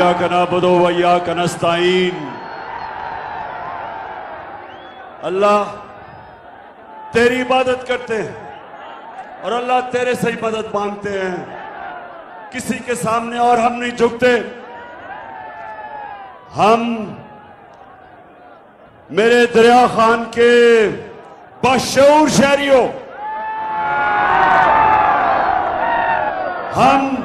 इय्याका नअबुदु व इय्याका नस्तईन। अल्लाह तेरी इबादत करते हैं और अल्लाह तेरे से मदद मांगते हैं, किसी के सामने और हम नहीं झुकते। हम मेरे दरिया खान के बाशऊर शहरियों, हम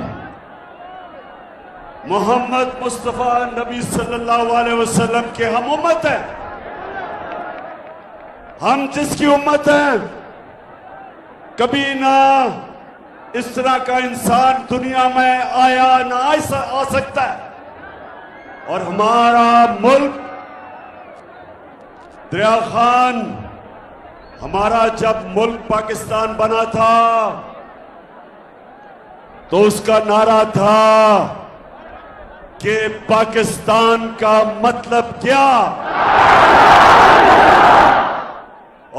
मोहम्मद मुस्तफा नबी सल्लल्लाहु अलैहि वसल्लम के हम उम्मत हैं। हम जिसकी उम्मत हैं, कभी ना इस तरह का इंसान दुनिया में आया ना आ सकता है। और हमारा मुल्क दरिया खान, हमारा जब मुल्क पाकिस्तान बना था तो उसका नारा था कि पाकिस्तान का मतलब क्या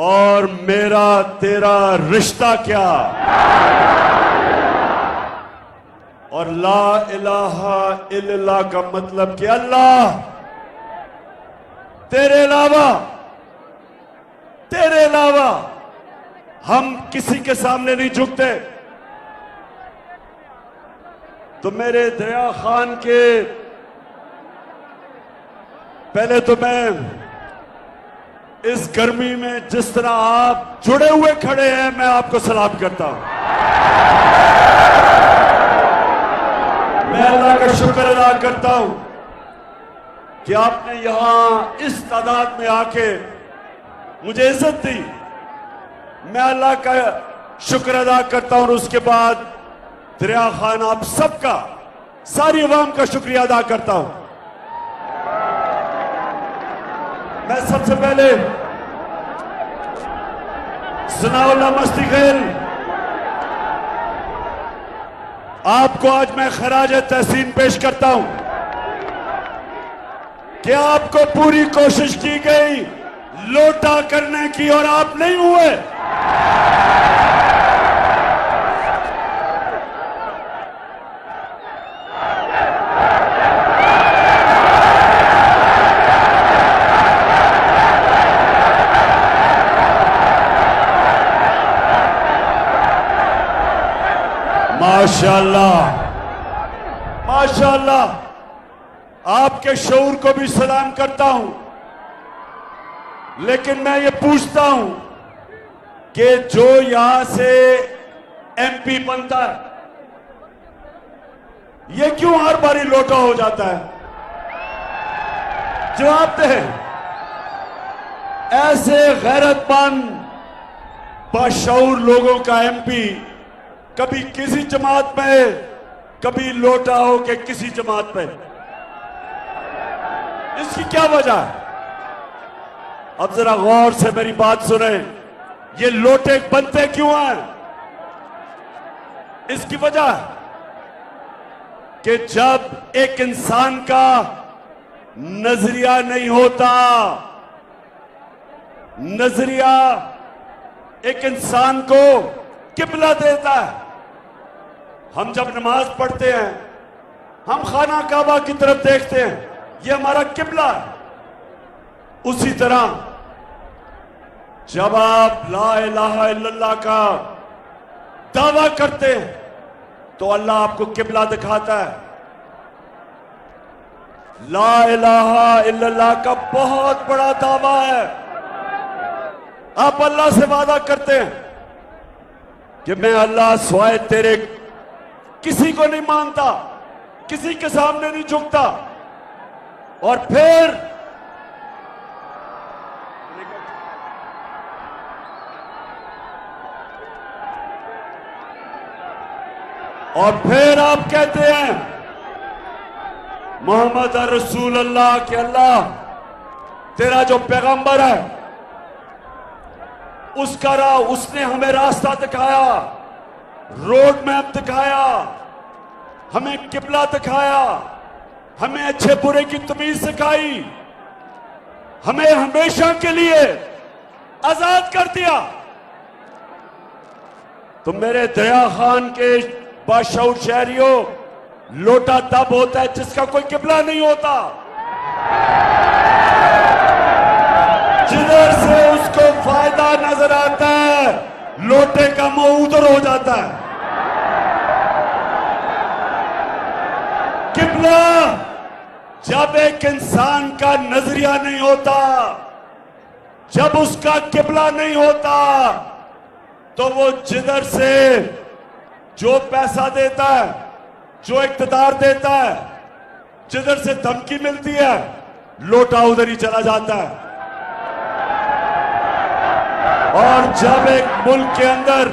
और मेरा तेरा रिश्ता क्या। और ला इलाहा इल्लल्लाह का मतलब कि अल्लाह तेरे अलावा हम किसी के सामने नहीं झुकते। तो मेरे दरिया खान के पहले तो मैं इस गर्मी में जिस तरह आप जुड़े हुए खड़े हैं, मैं आपको सलाम करता हूं। मैं अल्लाह का शुक्र अदा करता हूं कि आपने यहां इस तादाद में आके मुझे इज्जत दी। मैं अल्लाह का शुक्र अदा करता हूं और उसके बाद दरिया खान आप सबका, सारी अवाम का शुक्रिया अदा करता हूं। मैं सबसे पहले सनाउल्लाह मस्ती खेल आपको आज मैं खराज तहसीन पेश करता हूं कि आपको पूरी कोशिश की गई लोटा करने की और आप नहीं हुए। माशाअल्लाह, माशाअल्लाह, आपके शऊर को भी सलाम करता हूं। लेकिन मैं ये पूछता हूं कि जो यहां से एमपी बनता है, ये क्यों हर बारी लोटा हो जाता है? जवाब दे। ऐसे गैरतमंद बाशऊर लोगों का एमपी कभी किसी जमात में, कभी लोटा हो के किसी जमात में। इसकी क्या वजह है? अब जरा गौर से मेरी बात सुने। ये लोटे बनते क्यों हैं? इसकी वजह कि जब एक इंसान का नजरिया नहीं होता, नजरिया एक इंसान को किबला देता है। हम जब नमाज पढ़ते हैं, हम खाना काबा की तरफ देखते हैं, ये हमारा किबला है। उसी तरह जब आप ला इलाहा इल्लल्लाह का दावा करते हैं तो अल्लाह आपको किबला दिखाता है। ला इलाहा इल्लल्लाह का बहुत बड़ा दावा है। आप अल्लाह से वादा करते हैं कि मैं अल्लाह स्वाय तेरे किसी को नहीं मानता, किसी के सामने नहीं झुकता। और फिर आप कहते हैं मोहम्मद रसूल अल्लाह के अल्लाह तेरा जो पैगंबर है उसने हमें रास्ता दिखाया, रोड मैप दिखाया, हमें किबला दिखाया, हमें अच्छे बुरे की तमीज सिखाई, हमें हमेशा के लिए आजाद कर दिया। तो मेरे दरिया खान के बाशऊर शहरियों, लोटा तब होता है जिसका कोई किबला नहीं होता, जिधर से उसको फायदा नजर आता है लोटे का मुंह उधर हो जाता है। किबला जब एक इंसान का नजरिया नहीं होता, जब उसका किबला नहीं होता, तो वो जिधर से जो पैसा देता है, जो इख्तियार देता है, जिधर से धमकी मिलती है, लोटा उधर ही चला जाता है। और जब एक मुल्क के अंदर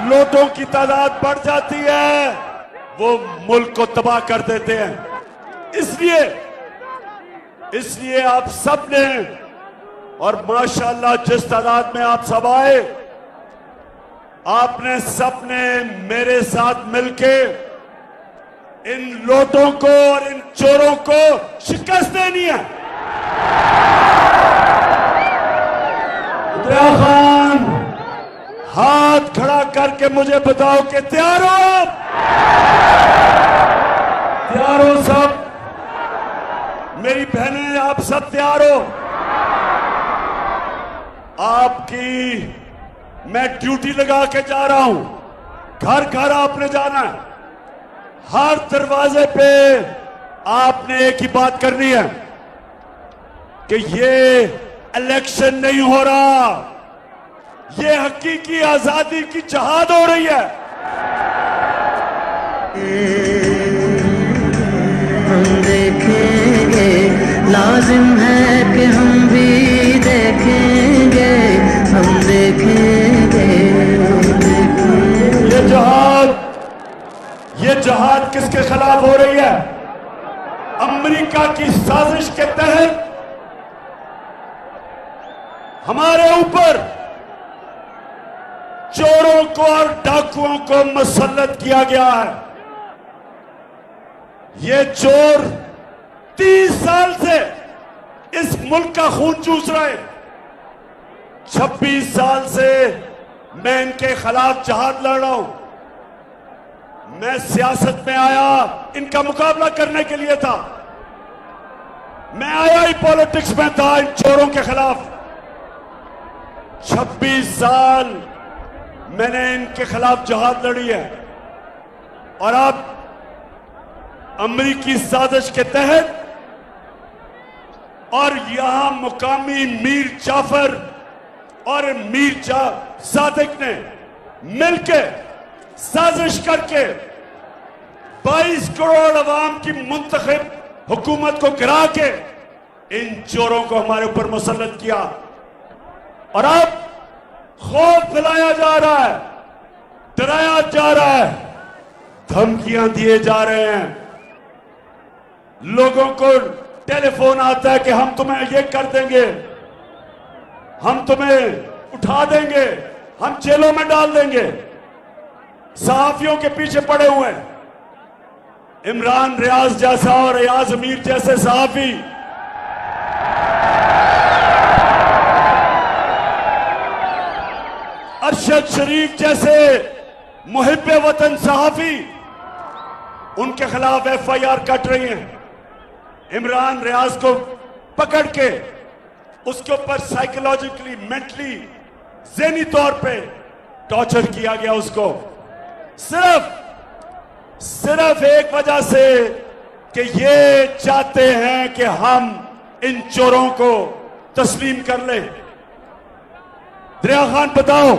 लोटों की तादाद बढ़ जाती है, वो मुल्क को तबाह कर देते हैं। इसलिए आप सब ने, और माशाल्लाह जिस तादाद में आप सब आए, आपने सबने मेरे साथ मिलके इन लोटों को और इन चोरों को शिकस्त देनी है। दरिया खान, हाथ खड़ा करके मुझे बताओ कि तैयार हो आप? तैयार हो सब? मेरी बहनें, आप सब तैयार हो? आपकी मैं ड्यूटी लगा के जा रहा हूं। घर घर आपने जाना है, हर दरवाजे पे आपने एक ही बात करनी है कि ये इलेक्शन नहीं हो रहा, ये हकीकी आजादी की जहाद हो रही है। हम देखेंगे, लाजिम है कि हम भी देखेंगे, हम देखेंगे, हम देखेंगे। ये जहाद किसके खिलाफ हो रही है? अमेरिका की साजिश के तहत हमारे ऊपर चोरों को और डाकुओं को मुसल्लत किया गया है। ये चोर 30 साल से इस मुल्क का खून चूस रहे हैं। 26 साल से मैं इनके खिलाफ जहाद लड़ रहा हूं। मैं सियासत में आया इनका मुकाबला करने के लिए था। मैं आया ही पॉलिटिक्स में था इन चोरों के खिलाफ। 26 साल मैंने इनके खिलाफ जहाद लड़ी है, और अब अमेरिकी साजिश के तहत और यहां मुकामी मीर जाफर और मीर सादिक ने मिलकर साजिश करके 22 करोड़ अवाम की मुंतखब हुकूमत को गिरा के इन चोरों को हमारे ऊपर मुसल्लत किया। और अब खौफ फैलाया जा रहा है, डराया जा रहा है, धमकियां दिए जा रहे हैं। लोगों को टेलीफोन आता है कि हम तुम्हें ये कर देंगे, हम तुम्हें उठा देंगे, हम जेलों में डाल देंगे। सहाफियों के पीछे पड़े हुए हैं। इमरान रियाज जैसा और रियाज अमीर जैसे सहाफी अरशद शरीफ जैसे मुहिब्बे वतन सहाफी उनके खिलाफ FIR कट रही हैं। इमरान रियाज को पकड़ के उसके ऊपर साइकोलॉजिकली, मेंटली, ज़हनी तौर पे टॉर्चर किया गया उसको, सिर्फ एक वजह से कि ये चाहते हैं कि हम इन चोरों को तस्लीम कर लें। दरिया खान, बताओ,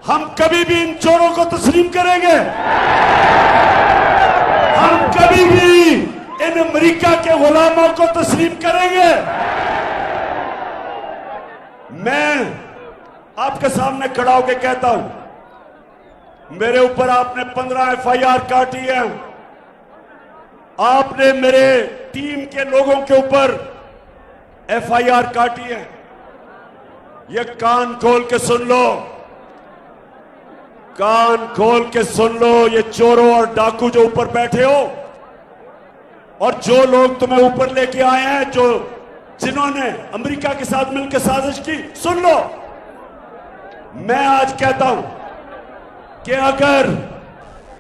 हम कभी भी इन चोरों को तस्लीम करेंगे? हम कभी भी इन अमेरिका के गुलामों को तस्लीम करेंगे? मैं आपके सामने खड़ा होकर कहता हूं, मेरे ऊपर आपने 15 FIR काटी है, आपने मेरे टीम के लोगों के ऊपर FIR काटी है। ये कान खोल के सुन लो, कान खोल के सुन लो। ये चोरों और डाकू जो ऊपर बैठे हो और जो लोग तुम्हें ऊपर लेके आए हैं, जिन्होंने अमेरिका के साथ मिलकर साजिश की, सुन लो। मैं आज कहता हूं कि अगर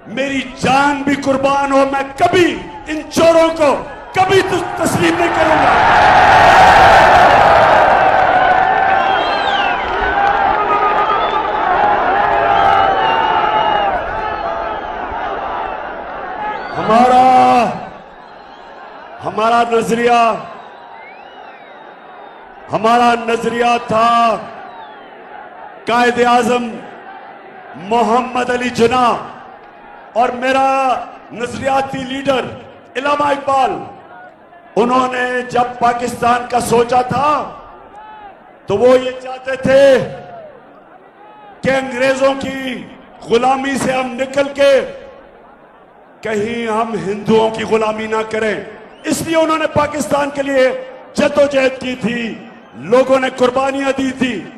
मेरी जान भी कुर्बान हो, मैं कभी इन चोरों को कभी तस्लीम नहीं करूंगा। हमारा नजरिया था कायदे आजम मोहम्मद अली जिन्ना और मेरा नजरियाती लीडर इलामा इकबाल, उन्होंने जब पाकिस्तान का सोचा था तो वो ये चाहते थे कि अंग्रेजों की गुलामी से हम निकल के कहीं हम हिंदुओं की गुलामी ना करें। इसलिए उन्होंने पाकिस्तान के लिए जद्दोजहद की थी, लोगों ने कुर्बानियां दी थी।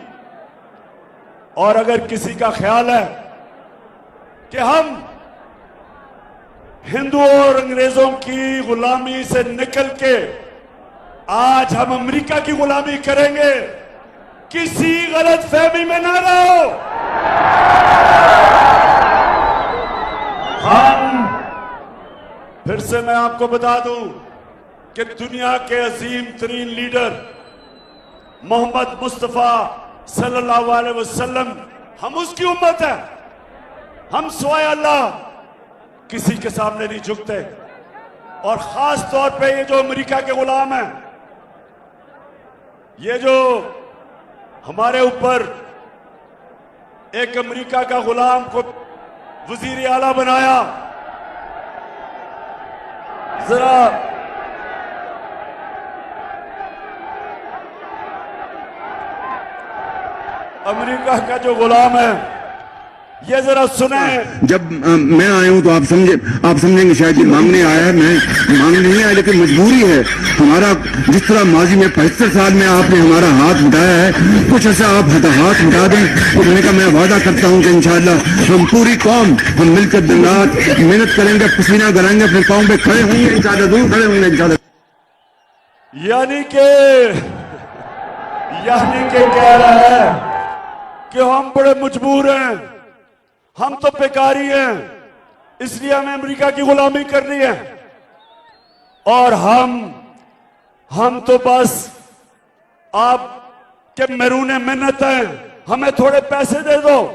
और अगर किसी का ख्याल है कि हम हिंदुओं और अंग्रेजों की गुलामी से निकल के आज हम अमेरिका की गुलामी करेंगे, किसी गलत फहमी में ना रहो। हम फिर से मैं आपको बता दूं कि दुनिया के अजीम तरीन लीडर मोहम्मद मुस्तफा सल्लल्लाहु अलैहि वसल्लम, हम उसकी उम्मत है। हम सिवाय अल्लाह किसी के सामने नहीं झुकते। और खास तौर पे ये जो अमेरिका के गुलाम हैं, ये जो हमारे ऊपर एक अमेरिका का गुलाम को वजीर आला बनाया, जरा अमेरिका का जो गुलाम है ये जरा सुने। जब मैं आया हूं तो आप समझेंगे शायद ये मांगने आया है। मैं मांगने नहीं आया, लेकिन मजबूरी है हमारा। जिस तरह माजी में 75 साल में आपने हमारा हाथ उठाया है, कुछ ऐसा आप हाथ उठा दें तो मैंने कहा मैं वादा करता हूं कि इंशाअल्लाह हम पूरी कौम हम मिलकर दिन रात मेहनत करेंगे, पसीना गलाएंगे, अपने पांव पे खड़े होंगे इंशाअल्लाह, दूर खड़े होंगे इंशाअल्लाह। यानी के कह रहा है कि हम बड़े मजबूर हैं, हम तो बेकारी हैं, इसलिए हमें अमेरिका की गुलामी करनी है। और हम तो बस आप के महरूने मिन्नत हैं, हमें थोड़े पैसे दे दो।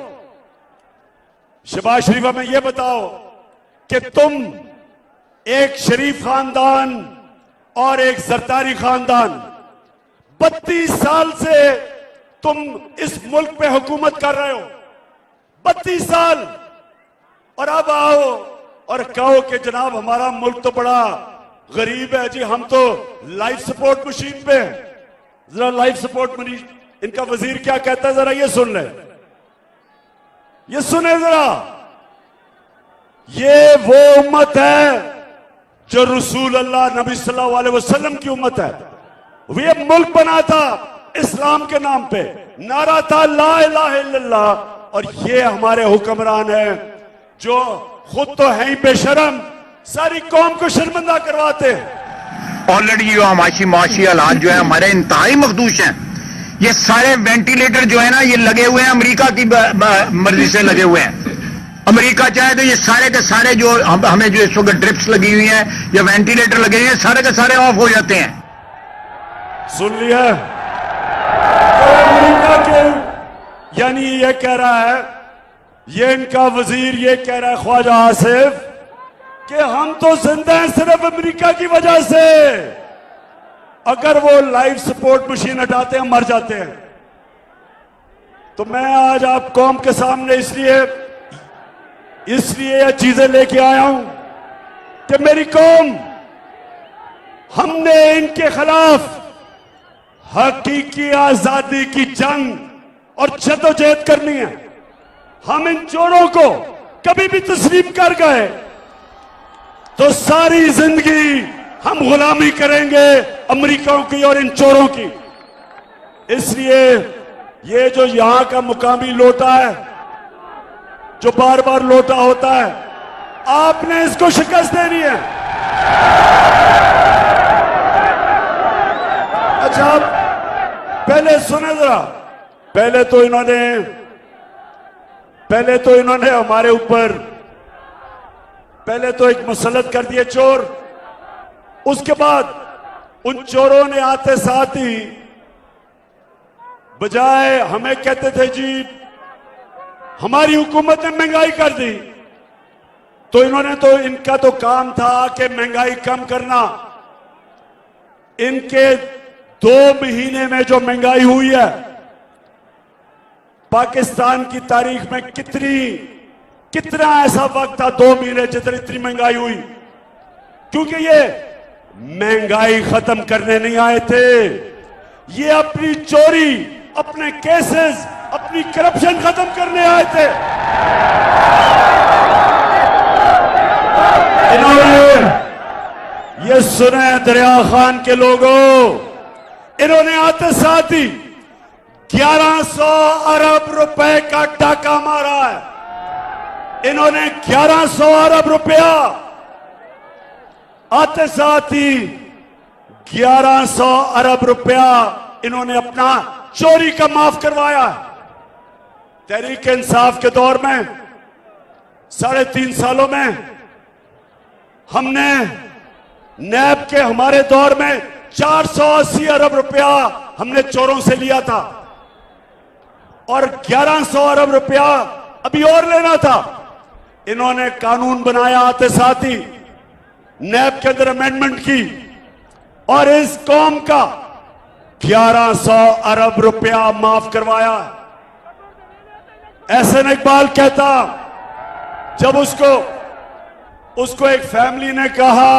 शहबाज शरीफ हमें यह बताओ कि तुम एक शरीफ खानदान और एक जरदारी खानदान 32 साल से तुम इस मुल्क पे हुकूमत कर रहे हो, 32 साल, और अब आओ और कहो कि जनाब हमारा मुल्क तो बड़ा गरीब है जी, हम तो लाइफ सपोर्ट मशीन पे हैं। जरा लाइफ सपोर्ट मशीन, इनका वजीर क्या कहता है, जरा ये सुन ले, ये सुने जरा। ये वो उम्मत है जो रसूल अल्लाह नबी सल्लल्लाहु अलैहि वसल्लम की उम्मत है। ये मुल्क बना था इस्लाम के नाम पे, नारा था ला इलाहा इल्लल्लाह। और ये हमारे हुक्मरान हैं जो खुद तो है ही बेशरम, सारी कौम को शर्मिंदा करवाते हैं। ऑलरेडी जो माशी हालात जो है हमारे इंतहाई मखदूश हैं। ये सारे वेंटिलेटर जो है ना, ये लगे हुए हैं अमेरिका की मर्जी से लगे हुए हैं। अमेरिका चाहे तो ये सारे के सारे जो हमें जो इस वक्त ड्रिप्स लगी हुई हैं या वेंटिलेटर लगे हुए हैं, सारे के सारे ऑफ हो जाते हैं। सुन लिया, तो अमेरिका के यानी ये कह रहा है, ये इनका वजीर ये कह रहा है ख्वाजा आसिफ कि हम तो जिंदा हैं सिर्फ अमेरिका की वजह से। अगर वो लाइफ सपोर्ट मशीन हटाते हैं मर जाते हैं। तो मैं आज आप कौम के सामने इसलिए ये चीजें लेके आया हूं कि मेरी कौम, हमने इनके खिलाफ हकीकी आजादी की जंग और जद्दोजहद करनी है। हम इन चोरों को कभी भी तस्लीम कर गए तो सारी जिंदगी हम गुलामी करेंगे अमेरिका की और इन चोरों की। इसलिए ये जो यहां का मुकामी लोटा है, जो बार बार लोटा होता है, आपने इसको शिकस्त देनी है। अच्छा, आप पहले सुने जरा। पहले तो इन्होंने हमारे ऊपर पहले तो एक मुसल्लत कर दिए चोर, उसके बाद उन चोरों ने आते साथ ही बजाय हमें कहते थे जी हमारी हुकूमत ने महंगाई कर दी, तो इन्होंने तो इनका तो काम था कि महंगाई कम करना। इनके 2 महीने में जो महंगाई हुई है, पाकिस्तान की तारीख में कितना ऐसा वक्त था 2 महीने जितनी इतनी महंगाई हुई, क्योंकि ये महंगाई खत्म करने नहीं आए थे, ये अपनी चोरी, अपने केसेस, अपनी करप्शन खत्म करने आए थे। इन्होंने ये सुने दरिया खान के लोगों, इन्होंने आते साथ ही 1100 अरब रुपए का डाका मारा है। इन्होंने 1100 अरब रुपया आते साथ ही 1100 अरब रुपया इन्होंने अपना चोरी का माफ करवाया। तहरीक इंसाफ के दौर में 3.5 सालों में हमने नैब के हमारे दौर में 480 अरब रुपया हमने चोरों से लिया था और 1100 अरब रुपया अभी और लेना था। इन्होंने कानून बनाया, आते साथ ही नैब के अंदर अमेंडमेंट की और इस कौम का 1100 अरब रुपया माफ करवाया। एहसन इकबाल कहता, जब उसको एक फैमिली ने कहा,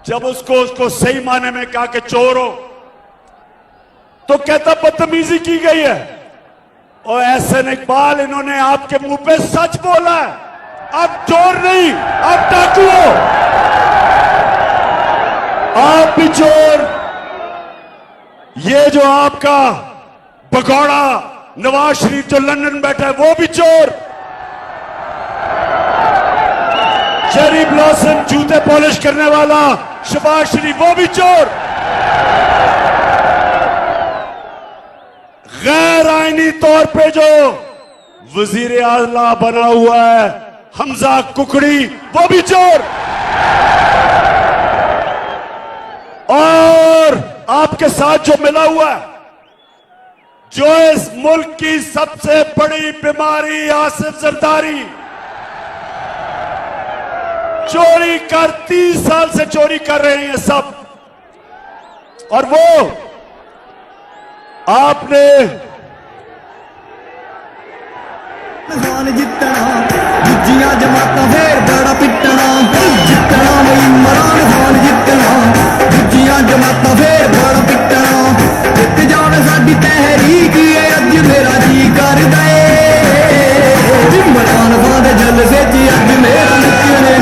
जब उसको सही माने में कहा कि चोर हो, तो कहता बदतमीजी की गई है। और एहसन इकबाल, इन्होंने आपके मुंह पे सच बोला है, आप चोर नहीं, आप डाकू हो, आप भी चोर। ये जो आपका भगौड़ा नवाज शरीफ जो लंदन बैठा है, वो भी चोर। चेरी ब्लॉसम जूते पॉलिश करने वाला शहबाज शरीफ, वो भी चोर। गैर आईनी तौर पे जो वजीर आला बना हुआ है हमजा कुकड़ी, वो भी चोर। और आपके साथ जो मिला हुआ है, जो इस मुल्क की सबसे बड़ी बीमारी आसिफ जरदारी, चोरी कर 30 साल से चोरी कर रहे हैं सब। और वो आपने जितना जिज्जियां जमाता फिर बड़ा पिटना, जितना वही इमरान खान जितना, जिज्जियां जमाता फिर बड़ा पिटना, जित जान साडी तहरीक है अज मेरा जी कर दे, इमरान खान दे जलसे च अज मेरा नचने,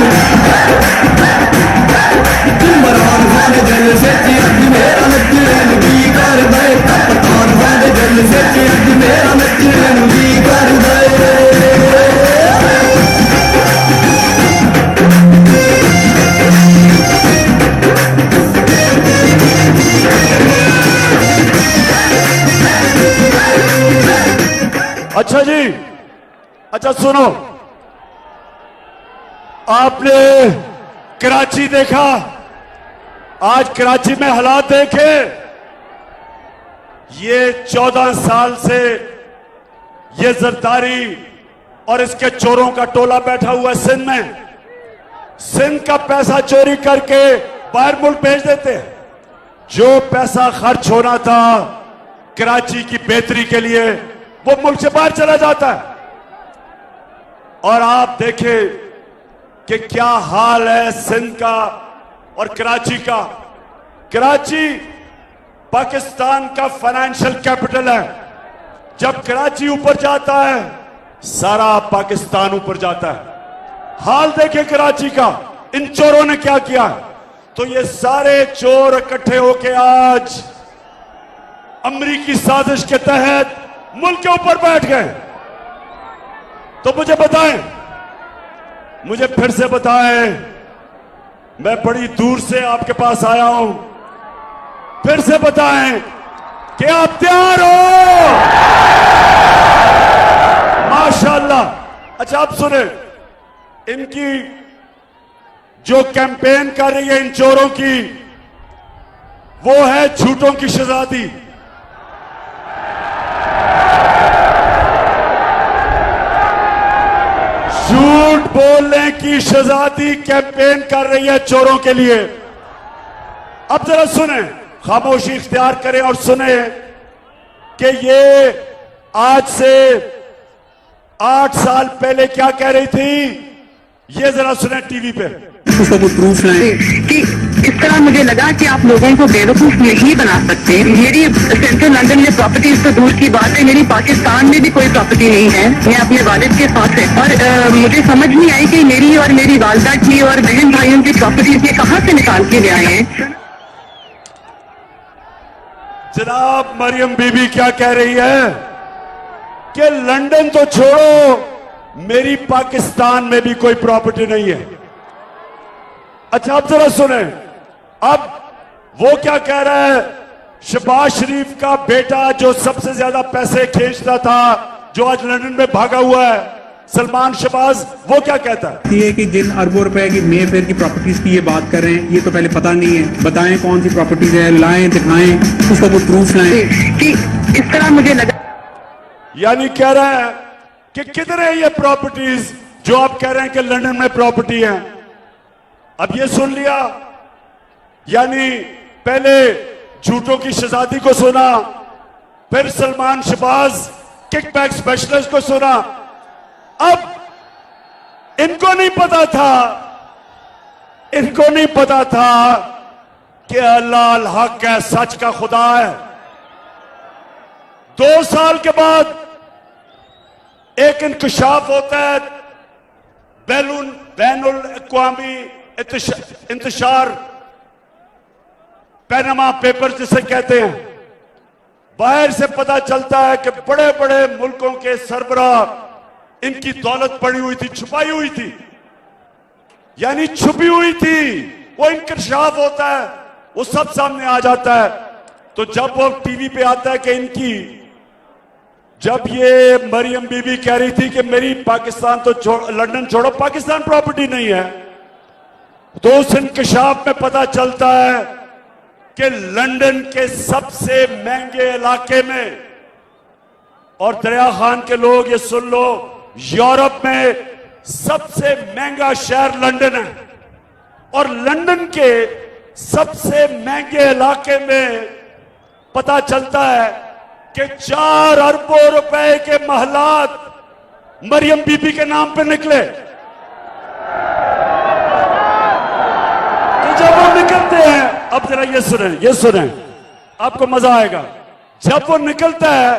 इमरान खान दे जलसे च अज मेरा नचने जी कर दे, कप्तान खान दे जलसे च अज मेरा नचने जी कर दे। अच्छा जी, अच्छा सुनो, आपने कराची देखा, आज कराची में हालात देखे। ये 14 साल से ये जरदारी और इसके चोरों का टोला बैठा हुआ सिंध में, सिंध का पैसा चोरी करके बाहर मुल्क भेज देते हैं। जो पैसा खर्च होना था कराची की बेहतरी के लिए, वो मुल्क से बाहर चला जाता है। और आप देखें कि क्या हाल है सिंध का और कराची का। कराची पाकिस्तान का फाइनेंशियल कैपिटल है। जब कराची ऊपर जाता है, सारा पाकिस्तान ऊपर जाता है। हाल देखें कराची का, इन चोरों ने क्या किया। तो ये सारे चोर इकट्ठे होके आज अमरीकी साजिश के तहत मुल्क के ऊपर बैठ गए। तो मुझे बताएं, मुझे फिर से बताएं, मैं बड़ी दूर से आपके पास आया हूं, फिर से बताएं कि आप तैयार हो। माशाल्लाह। अच्छा आप सुने, इनकी जो कैंपेन कर रही है इन चोरों की, वो है झूठों की शहजादी। झूठ बोलने की शहजादी कैंपेन कर रही है चोरों के लिए। अब जरा सुने, खामोशी इख्तियार करें और सुने कि ये आज से 8 साल पहले क्या कह रही थी। ये जरा सुने टीवी पे। उसका कोई प्रूफ लाएं कि इस तरह मुझे लगा कि आप लोगों को बेवकूफ नहीं बना सकते। मेरी सेंट्रल लंदन में प्रॉपर्टीज तो दूर की बात है, मेरी पाकिस्तान में भी कोई प्रॉपर्टी नहीं है। मैं अपने वालिद के साथ है और मुझे समझ नहीं आई कि मेरी और मेरी वालदा की और बहन भाइयों की प्रॉपर्टीज ये कहाँ से निकाल के ले आए हैं। जनाब मरियम बीबी क्या कह रही है कि लंदन तो छोड़ो, मेरी पाकिस्तान में भी कोई प्रॉपर्टी नहीं है। अच्छा अब जरा सुने, अब वो क्या कह रहा है। शहबाज शरीफ का बेटा जो सबसे ज्यादा पैसे खींचता था, जो आज लंदन में भागा हुआ है, सलमान शहबाज, वो क्या कहता है। ये कि जिन अरबों रुपए की मे फेयर की प्रॉपर्टीज की ये बात कर रहे हैं, ये तो पहले पता नहीं है। बताएं कौन सी प्रॉपर्टीज है, लाएं, दिखाएं, उसका कोई प्रूफ लाएं कि इस तरह मुझे लगा। यानी कह रहा है कि किधर है ये प्रॉपर्टीज जो आप कह रहे हैं कि लंदन में प्रॉपर्टी है। अब ये सुन लिया, यानी पहले झूठों की शहजादी को सुना, फिर सलमान शहबाज किकबैक स्पेशलिस्ट को सुना। अब इनको नहीं पता था, इनको नहीं पता था कि अल्लाह अल हक है, सच का खुदा है। 2 साल के बाद एक इंकशाफ होता है, बैनुल अक़वामी इंतशार, पैनामा पेपर जिसे कहते हैं। बाहर से पता चलता है कि बड़े बड़े मुल्कों के सरबराह इनकी दौलत पड़ी हुई थी, छुपाई हुई थी, यानी छुपी हुई थी। वो इंकशाफ होता है, वो सब सामने आ जाता है। तो जब वो टीवी पे आता है कि इनकी, जब ये मरियम बीबी कह रही थी कि मेरी पाकिस्तान तो लंदन छोड़ो, पाकिस्तान प्रॉपर्टी नहीं है, तो उस इंकशाफ में पता चलता है कि लंदन के सबसे महंगे इलाके में, और दरिया खान के लोग ये सुन लो, यूरोप में सबसे महंगा शहर लंदन है। और लंदन के सबसे महंगे इलाके में पता चलता है कि 4 अरबों रुपए के महलात मरियम बीबी के नाम पे निकले। तो जब वो निकलते हैं, अब जरा ये सुने, आपको मजा आएगा। जब वो निकलता है,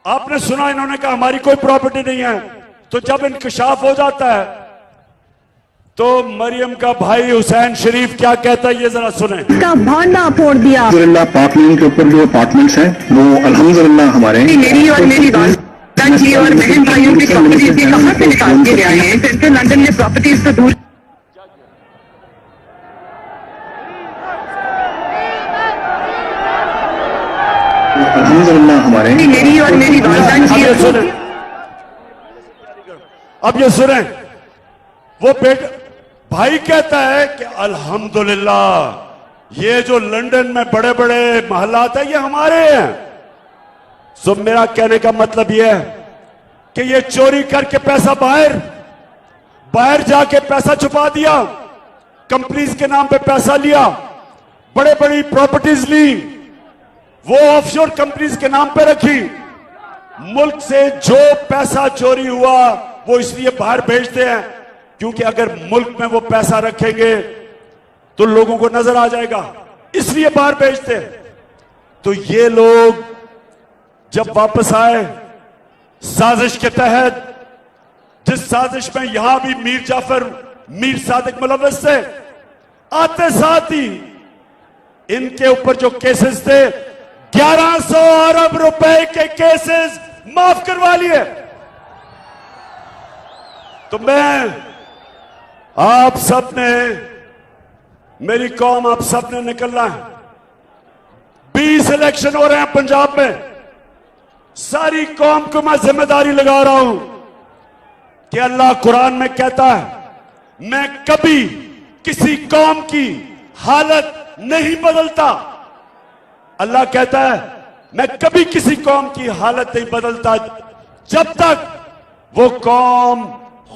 आपने सुना इन्होंने कहा हमारी कोई प्रॉपर्टी नहीं है। तो जब इंकशाफ हो जाता है, तो मरियम का भाई हुसैन शरीफ क्या कहता है, ये जरा सुने। का भांडा फोड़ दिया। अल्हम्दुलिल्लाह पार्कलैंड के ऊपर जो अपार्टमेंट्स हैं वो अल्हम्दुलिल्लाह हमारे मेरी और मेरी वालदा की और बहन भाइयों की प्रॉपर्टीज ये कहाँ से निकाल के ले आए हैं। सेंट्रल लंदन में प्रॉपर्टीज तो दूर। अल्हम्दुलिल्लाह हमारे मेरी और मेरी वालदा की। अब ये सुने, वो बेटा भाई कहता है कि अल्हम्दुलिल्लाह ये जो लंदन में बड़े बड़े महलात है ये हमारे हैं। सो मेरा कहने का मतलब ये है कि ये चोरी करके पैसा बाहर जाके पैसा छुपा दिया, कंपनीज के नाम पे पैसा लिया, बड़े बड़ी प्रॉपर्टीज ली, वो ऑफशोर कंपनीज के नाम पे रखी। मुल्क से जो पैसा चोरी हुआ वो इसलिए बाहर भेजते हैं क्योंकि अगर मुल्क में वो पैसा रखेंगे तो लोगों को नजर आ जाएगा, इसलिए बाहर भेजते हैं। तो ये लोग जब वापस आए साजिश के तहत, जिस साजिश में यहां भी मीर जाफर मीर सादिक मुलव्वस थे, आते साथ ही इनके ऊपर जो केसेस थे 1100 अरब रुपए के केसेस माफ करवा लिए। तो मैं आप सब ने, मेरी कौम आप सब ने निकलना है। 20 इलेक्शन हो रहे हैं पंजाब में, सारी कौम को मैं जिम्मेदारी लगा रहा हूं कि अल्लाह कुरान में कहता है मैं कभी किसी कौम की हालत नहीं बदलता। अल्लाह कहता है मैं कभी किसी कौम की हालत नहीं बदलता जब तक वो कौम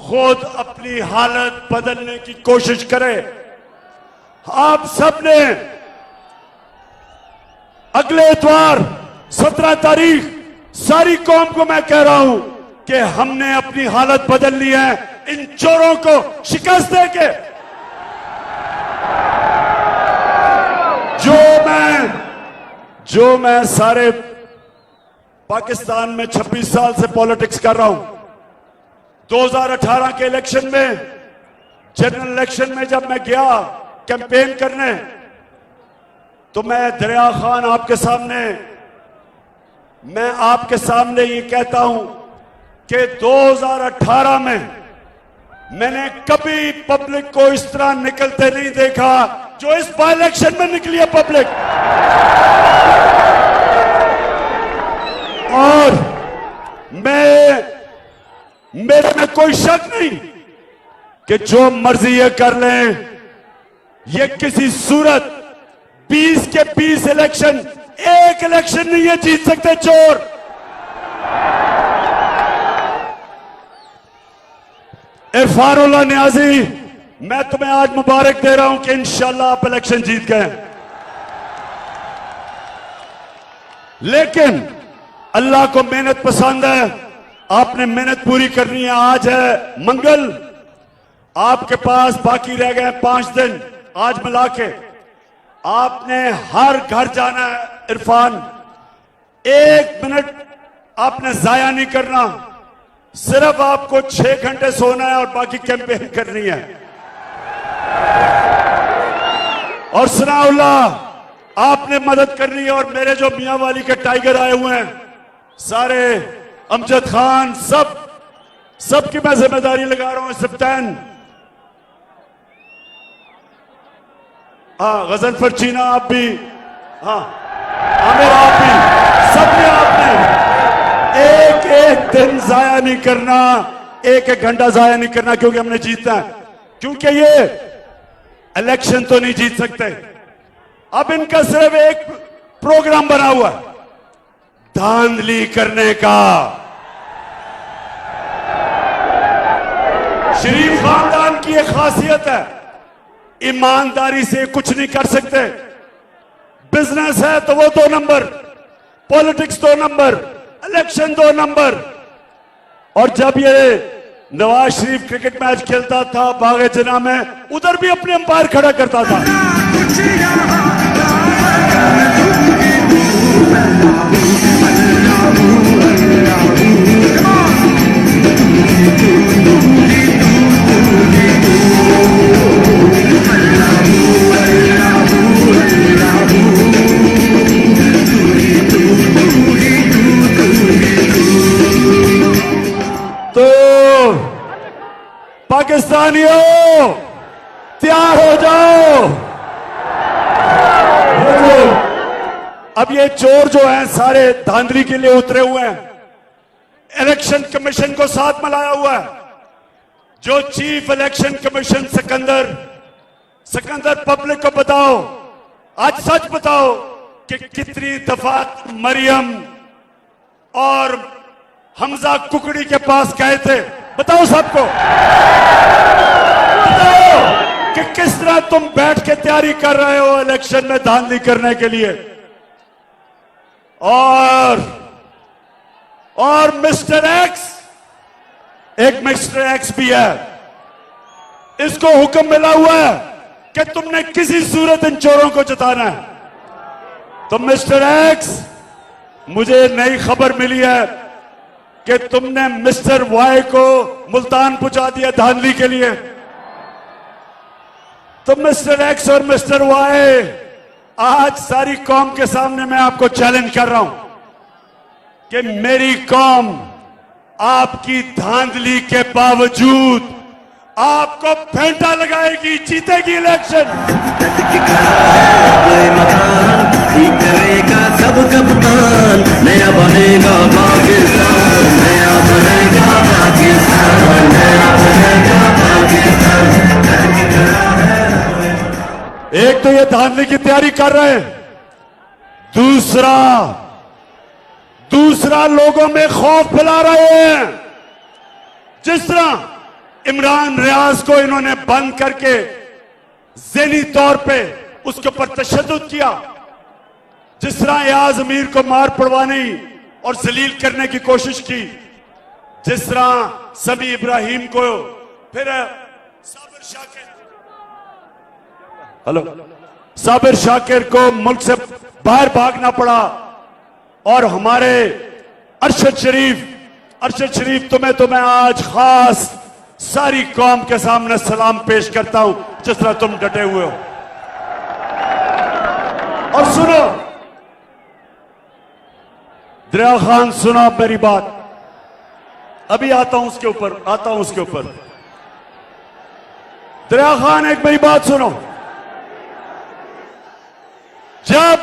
खुद अपनी हालत बदलने की कोशिश करे। आप सबने अगले इतवार 17 तारीख सारी कौम को मैं कह रहा हूं कि हमने अपनी हालत बदल ली है इन चोरों को शिकस्त देके। जो मैं सारे पाकिस्तान में 26 साल से पॉलिटिक्स कर रहा हूं, 2018 के इलेक्शन में, जनरल इलेक्शन में जब मैं गया कैंपेन करने, तो मैं दरिया खान मैं आपके सामने ये कहता हूं कि 2018 में मैंने कभी पब्लिक को इस तरह निकलते नहीं देखा जो इस बाई इलेक्शन में निकली है पब्लिक। और मेरे में कोई शक नहीं कि जो मर्जी ये कर लें, ये किसी सूरत 20 के 20 इलेक्शन, एक इलेक्शन नहीं ये जीत सकते चोर। इरफानुल्लाह नियाजी, मैं तुम्हें आज मुबारक दे रहा हूं कि इंशाल्लाह आप इलेक्शन जीत गए। लेकिन अल्लाह को मेहनत पसंद है, आपने मेहनत पूरी करनी है। आज है मंगल, आपके पास बाकी रह गए 5 दिन। आज मिला के आपने हर घर जाना है। इरफान, 1 मिनट आपने जाया नहीं करना, सिर्फ आपको 6 घंटे सोना है और बाकी कैंपेन करनी है। और सनाउल्लाह, आपने मदद करनी है। और मेरे जो मियां वाली के टाइगर आए हुए हैं सारे, अमजद खान, सबकी मैं जिम्मेदारी लगा रहा हूं। सिप्तैन, हाँ, गजनफर चीना, आप भी, हाँ, आमिर, आप भी, सबने आपने एक दिन जाया नहीं करना, एक घंटा जाया नहीं करना, क्योंकि हमने जीतना है। क्योंकि ये इलेक्शन तो नहीं जीत सकते। अब इनका सिर्फ एक प्रोग्राम बना हुआ है, धांधली करने का। शरीफ खानदान की एक खासियत है, ईमानदारी से कुछ नहीं कर सकते। बिजनेस है तो वो 2 number, politics 2 number, election 2 number. और जब ये नवाज शरीफ क्रिकेट मैच खेलता था बागे जना में, उधर भी अपने अंपायर खड़ा करता था। तो पाकिस्तानियों, तैयार हो जाओ। अब ये चोर जो हैं सारे धांधली के लिए उतरे हुए हैं, इलेक्शन कमीशन को साथ मिलाया हुआ है। जो chief election commission Sikandar public को बताओ, आज सच बताओ कि कितनी दफा मरियम और हमजा कुकड़ी के पास गए थे, बताओ सबको। बताओ कि किस तरह तुम बैठ के तैयारी कर रहे हो इलेक्शन में धांधली करने के लिए। और मिस्टर एक्स, एक मिस्टर एक्स भी है, इसको हुक्म मिला हुआ है कि तुमने किसी सूरत इन चोरों को जिताना है। तो मिस्टर एक्स, मुझे नई खबर मिली है कि तुमने मिस्टर वाई को मुल्तान पहुंचा दिया धांधली के लिए। तो मिस्टर एक्स और मिस्टर वाई, आज सारी कौम के सामने मैं आपको चैलेंज कर रहा हूं कि मेरी कौम आपकी धांधली के बावजूद आपको फेंटा लगाएगी, जीतेगी इलेक्शन। करेगा सब कप्तान, नया बनेगा पाकिस्तान, नया बनेगा पाकिस्तान, नया बनेगा पाकिस्तान। धांधली की तैयारी कर रहे हैं। दूसरा लोगों में खौफ फैला रहे हैं। जिस तरह इमरान रियाज को इन्होंने बंद करके ज़हनी तौर पे उसके ऊपर तशद्दुद किया, जिस तरह एयाज अमीर को मार पड़वाने और जलील करने की कोशिश की, जिस तरह समी इब्राहिम को, फिर साबिर शाकिर को मुल्क से बाहर भागना पड़ा, और हमारे अरशद शरीफ तुम्हें तो मैं आज खास सारी कौम के सामने सलाम पेश करता हूं, जिस तरह तुम डटे हुए हो। और सुनो दरिया खान, सुनो मेरी बात, अभी आता हूं उसके ऊपर। दरिया खान, एक मेरी बात सुनो। जब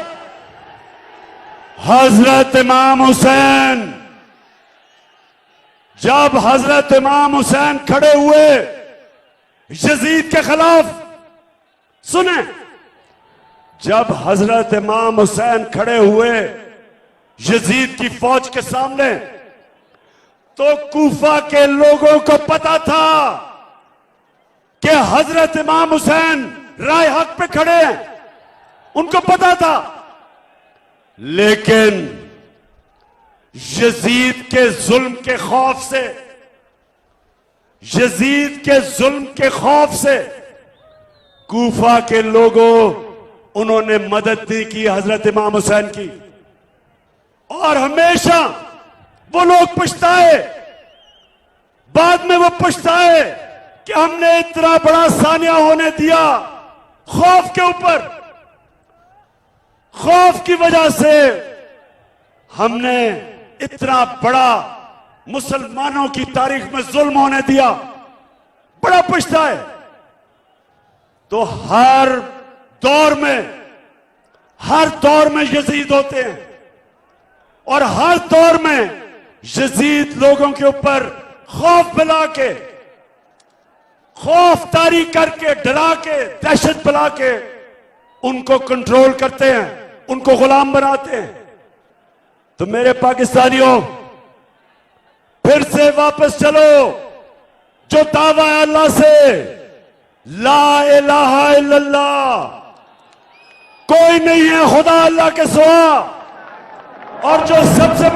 हजरत इमाम हुसैन खड़े हुए यजीद के खिलाफ, सुने, जब हजरत इमाम हुसैन खड़े हुए यजीद की फौज के सामने, तो कूफा के लोगों को पता था कि हजरत इमाम हुसैन राय हक पे खड़े हैं, उनको पता था। लेकिन यजीद के जुल्म के खौफ से कूफा के लोगों, उन्होंने मदद नहीं की हजरत इमाम हुसैन की। और हमेशा वो लोग पछताए, बाद में वो पछताए कि हमने इतना बड़ा सानिया होने दिया खौफ के ऊपर। खौफ की वजह से हमने इतना बड़ा मुसलमानों की तारीख में जुल्म होने दिया, बड़ा पछताए। तो हर दौर में यजीद होते हैं, और हर दौर में यजीद लोगों के ऊपर खौफ फैला के, खौफ तारी करके, डरा के, दहशत फैला के उनको कंट्रोल करते हैं, उनको गुलाम बनाते हैं। तो मेरे पाकिस्तानियों, फिर से वापस चलो, जो दावा है अल्लाह से, ला इलाहा इल्लल्लाह, कोई नहीं है खुदा अल्लाह के सिवा, और जो सबसे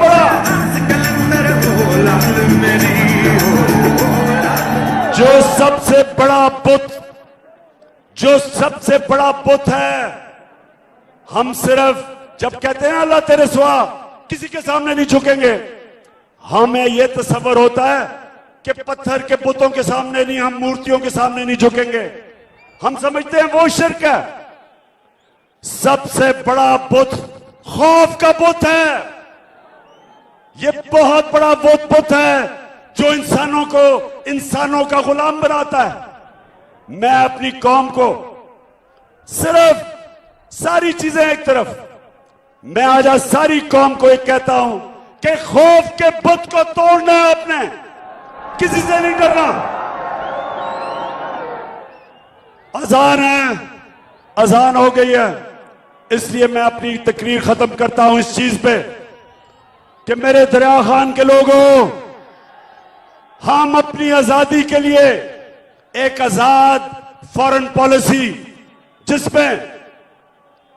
बड़ा बुत है, हम सिर्फ जब कहते हैं अल्लाह तेरे सिवा किसी के सामने नहीं झुकेंगे, हमें यह तसव्वुर होता है कि पत्थर के बुतों के सामने नहीं, हम मूर्तियों के सामने नहीं झुकेंगे। हम समझते हैं वो शिर्क है। सबसे बड़ा बुत खौफ का बुत है। यह बहुत बड़ा बुत है जो इंसानों का गुलाम बनाता है। मैं अपनी कौम को सिर्फ, सारी चीजें एक तरफ, मैं आज सारी कौम को एक कहता हूं कि खौफ के बुत को तोड़ना है अपने, किसी से नहीं डरना। अजान है, अजान हो गई है, इसलिए मैं अपनी तकरीर खत्म करता हूं इस चीज पे कि मेरे दरिया खान के लोगों, हम अपनी आजादी के लिए एक आजाद फॉरेन पॉलिसी, जिसमें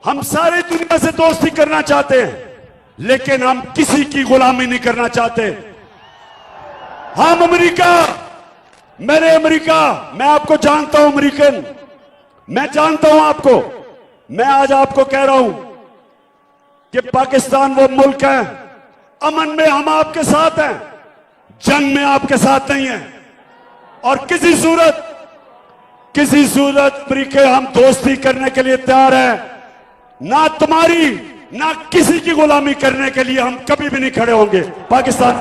हम सारी दुनिया से दोस्ती करना चाहते हैं, लेकिन हम किसी की गुलामी नहीं करना चाहते। हम अमेरिका, मैं आपको जानता हूं अमेरिकन, मैं जानता हूं आपको। मैं आज आपको कह रहा हूं कि पाकिस्तान वो मुल्क है, अमन में हम आपके साथ हैं, जंग में आपके साथ नहीं है। और किसी सूरत अमेरिका, हम दोस्ती करने के लिए तैयार हैं, ना तुम्हारी ना किसी की गुलामी करने के लिए हम कभी भी नहीं खड़े होंगे। पाकिस्तान